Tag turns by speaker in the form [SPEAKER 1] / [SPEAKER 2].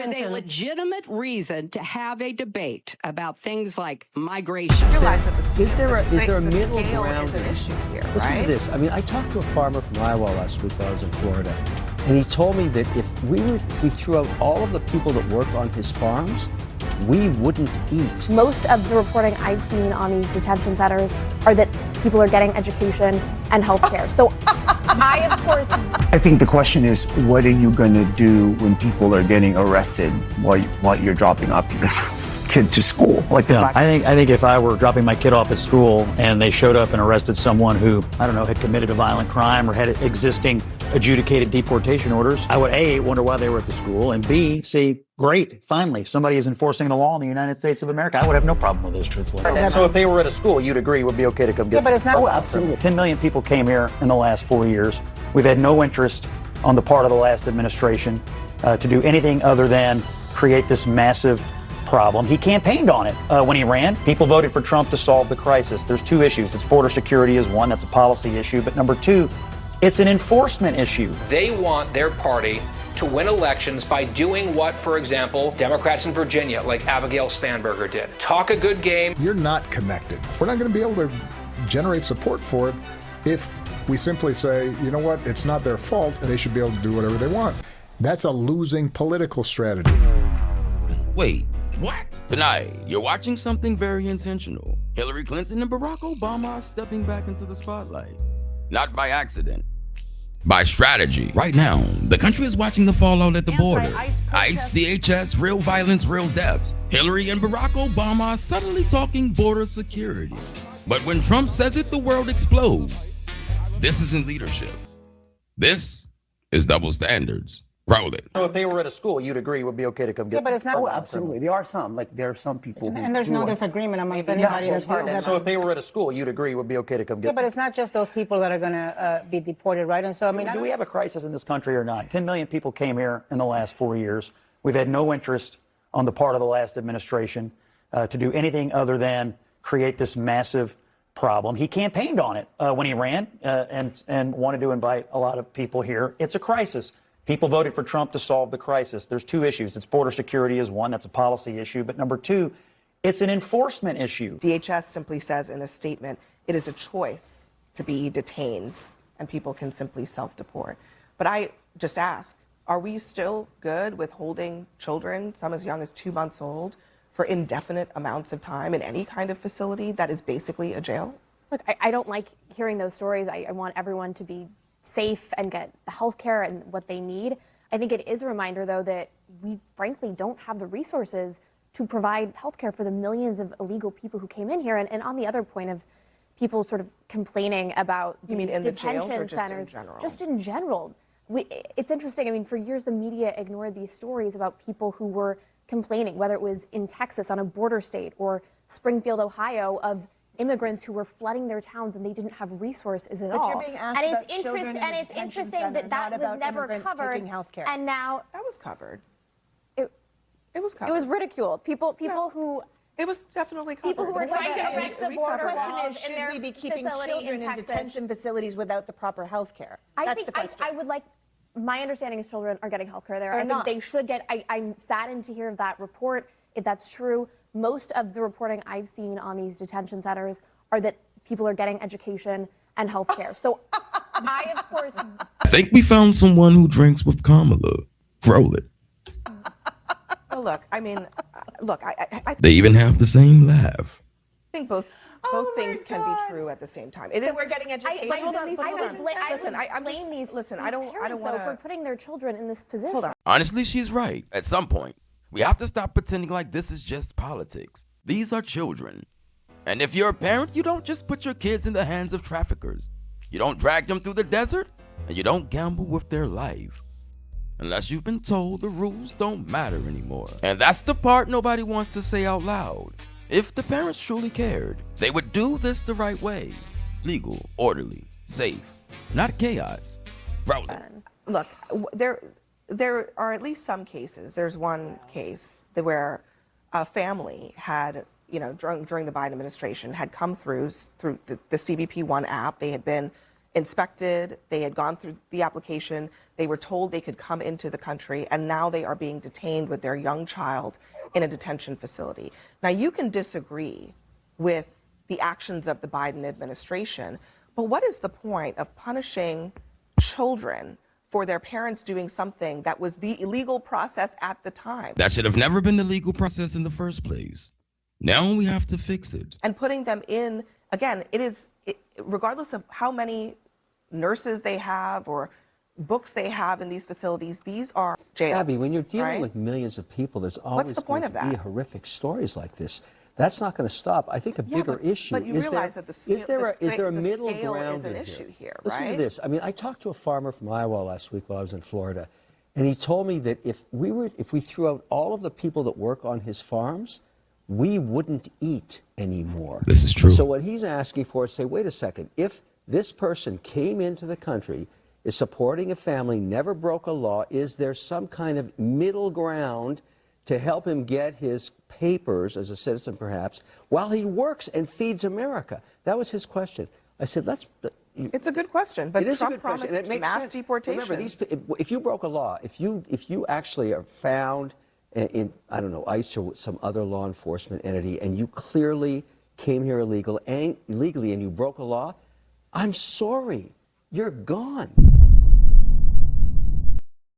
[SPEAKER 1] is a legitimate reason to have a debate about things like migration.
[SPEAKER 2] Is there a middle ground?
[SPEAKER 3] Is an issue here,
[SPEAKER 2] Listen
[SPEAKER 3] right?
[SPEAKER 2] to this. I mean, I talked to a farmer from Iowa last week while I was in Florida, and he told me that if we threw out all of the people that work on his farms, we wouldn't eat.
[SPEAKER 4] Most of the reporting I've seen on these detention centers are that people are getting education and health care. So I, of course...
[SPEAKER 5] I think the question is, what are you going to do when people are getting arrested while you're dropping off your kid to school?
[SPEAKER 6] I think if I were dropping my kid off at school and they showed up and arrested someone who, I don't know, had committed a violent crime or had existing adjudicated deportation orders, I would A, wonder why they were at the school, and B, say, great, finally, somebody is enforcing the law in the United States of America. I would have no problem with this, truthfully. So if they were at a school, you'd agree it would be okay to come get them?
[SPEAKER 3] But it's not.
[SPEAKER 6] Oh, absolutely. 10 million people came here in the last 4 years. We've had no interest on the part of the last administration to do anything other than create this massive problem. He campaigned on it when he ran. People voted for Trump to solve the crisis. There's two issues. It's border security is one. That's a policy issue. But number two, it's an enforcement issue.
[SPEAKER 7] They want their party to win elections by doing what, for example, Democrats in Virginia, like Abigail Spanberger did. Talk a good game.
[SPEAKER 8] You're not connected. We're not going to be able to generate support for it if we simply say, you know what, it's not their fault, and they should be able to do whatever they want. That's a losing political strategy.
[SPEAKER 9] Wait, what? Tonight, you're watching something very intentional. Hillary Clinton and Barack Obama are stepping back into the spotlight. Not by accident, by strategy. Right now, the country is watching the fallout at the border. ICE, DHS, real violence, real deaths. Hillary and Barack Obama are subtly talking border security. But when Trump says it, the world explodes. This isn't leadership. This is double standards. Roll it.
[SPEAKER 6] So if they were at a school, you'd agree it would be okay to come get them?
[SPEAKER 3] But it's not.
[SPEAKER 5] Oh, absolutely. There are some people
[SPEAKER 3] And there's no disagreement amongst anybody that's part of that.
[SPEAKER 6] So if they were at a school, you'd agree it would be okay to come get them?
[SPEAKER 3] But it's not just those people that are going to be deported, right? And so, I mean,
[SPEAKER 6] do we have a crisis in this country or not? 10 million people came here in the last 4 years. We've had no interest on the part of the last administration to do anything other than create this massive problem. He campaigned on it when he ran and wanted to invite a lot of people here. It's a crisis. People voted for Trump to solve the crisis. There's two issues. It's border security is one. That's a policy issue. But number two, it's an enforcement issue.
[SPEAKER 10] DHS simply says in a statement, it is a choice to be detained and people can simply self-deport. But I just ask, are we still good with holding children, some as young as 2 months old, for indefinite amounts of time in any kind of facility that is basically a jail?
[SPEAKER 4] Look, I don't like hearing those stories. I want everyone to be safe and get the health care and what they need. I think it is a reminder, though, that we frankly don't have the resources to provide health care for the millions of illegal people who came in here. And on the other point of people sort of complaining about
[SPEAKER 10] you mean in
[SPEAKER 4] detention
[SPEAKER 10] the jails or just
[SPEAKER 4] centers,
[SPEAKER 10] in general?
[SPEAKER 4] Just in general. It's interesting. I mean, for years, the media ignored these stories about people who were complaining, whether it was in Texas on a border state or Springfield, Ohio, of immigrants who were flooding their towns and they didn't have resources at all.
[SPEAKER 3] But you're being asked
[SPEAKER 4] and
[SPEAKER 3] about
[SPEAKER 4] it's
[SPEAKER 3] children in
[SPEAKER 4] it's
[SPEAKER 3] detention
[SPEAKER 4] interesting
[SPEAKER 3] center,
[SPEAKER 4] that
[SPEAKER 3] not
[SPEAKER 4] was
[SPEAKER 3] about
[SPEAKER 4] never
[SPEAKER 3] immigrants
[SPEAKER 4] covered.
[SPEAKER 3] taking health care.
[SPEAKER 4] And now
[SPEAKER 10] That was covered.
[SPEAKER 4] It
[SPEAKER 10] was covered.
[SPEAKER 4] It was ridiculed. People who.
[SPEAKER 10] It was definitely covered.
[SPEAKER 4] People who were trying to arrest the border.
[SPEAKER 3] The question is, should we be keeping children in detention facilities without the proper health care? That's the question.
[SPEAKER 4] I would like. My understanding is children are getting health care there.
[SPEAKER 10] They're
[SPEAKER 4] I think they should get. I'm saddened to hear that report. If that's true, most of the reporting I've seen on these detention centers are that people are getting education and health care. So I, of course.
[SPEAKER 9] I think we found someone who drinks with Kamala. Roll it.
[SPEAKER 10] Well, look, I mean, I
[SPEAKER 9] They even have the same laugh.
[SPEAKER 10] think both things can be true at the same time. It is.
[SPEAKER 3] We're getting education.
[SPEAKER 10] I don't want
[SPEAKER 4] for putting their children in this position.
[SPEAKER 10] Hold on.
[SPEAKER 9] Honestly, she's right. At some point, we have to stop pretending like this is just politics. These are children. And if you're a parent, you don't just put your kids in the hands of traffickers. You don't drag them through the desert, and you don't gamble with their life. Unless you've been told the rules don't matter anymore. And that's the part nobody wants to say out loud. If the parents truly cared, they would do this the right way. Legal, orderly, safe, not chaos. Roll it.
[SPEAKER 10] Look, there are at least some cases. There's one case where a family had, during the Biden administration, had come through the CBP One app. They had been inspected, they had gone through the application, they were told they could come into the country, and now they are being detained with their young child in a detention facility. Now, you can disagree with the actions of the Biden administration, but what is the point of punishing children for their parents doing something that was the illegal process at the time?
[SPEAKER 9] That should have never been the legal process in the first place. Now we have to fix it.
[SPEAKER 10] And putting them in, again, regardless of how many nurses they have or books they have in these facilities, these are jails.
[SPEAKER 2] Abby, when you're dealing
[SPEAKER 10] right?
[SPEAKER 2] with millions of people, there's always
[SPEAKER 10] What's the point
[SPEAKER 2] going
[SPEAKER 10] of
[SPEAKER 2] to be
[SPEAKER 10] that?
[SPEAKER 2] horrific stories like this. That's not going to stop. I think a bigger issue
[SPEAKER 10] but you
[SPEAKER 2] is
[SPEAKER 10] realize
[SPEAKER 2] there,
[SPEAKER 10] that the
[SPEAKER 2] is there a
[SPEAKER 10] the
[SPEAKER 2] middle
[SPEAKER 10] scale
[SPEAKER 2] ground
[SPEAKER 10] is an
[SPEAKER 2] in
[SPEAKER 10] issue here,
[SPEAKER 2] Listen to
[SPEAKER 10] right?
[SPEAKER 2] this. I mean, I talked to a farmer from Iowa last week while I was in Florida, and he told me that if we threw out all of the people that work on his farms, we wouldn't eat anymore.
[SPEAKER 9] This is true.
[SPEAKER 2] So what he's asking for is, say, wait a second, if this person came into the country, is supporting a family, never broke a law, is there some kind of middle ground to help him get his papers as a citizen, perhaps, while he works and feeds America? That was his question. I said,
[SPEAKER 10] it's a good question, but Trump promised mass deportation.
[SPEAKER 2] Remember, if you broke a law, if you actually are found in, I don't know, ICE or some other law enforcement entity, and you clearly came here illegally and you broke a law, I'm sorry, you're gone.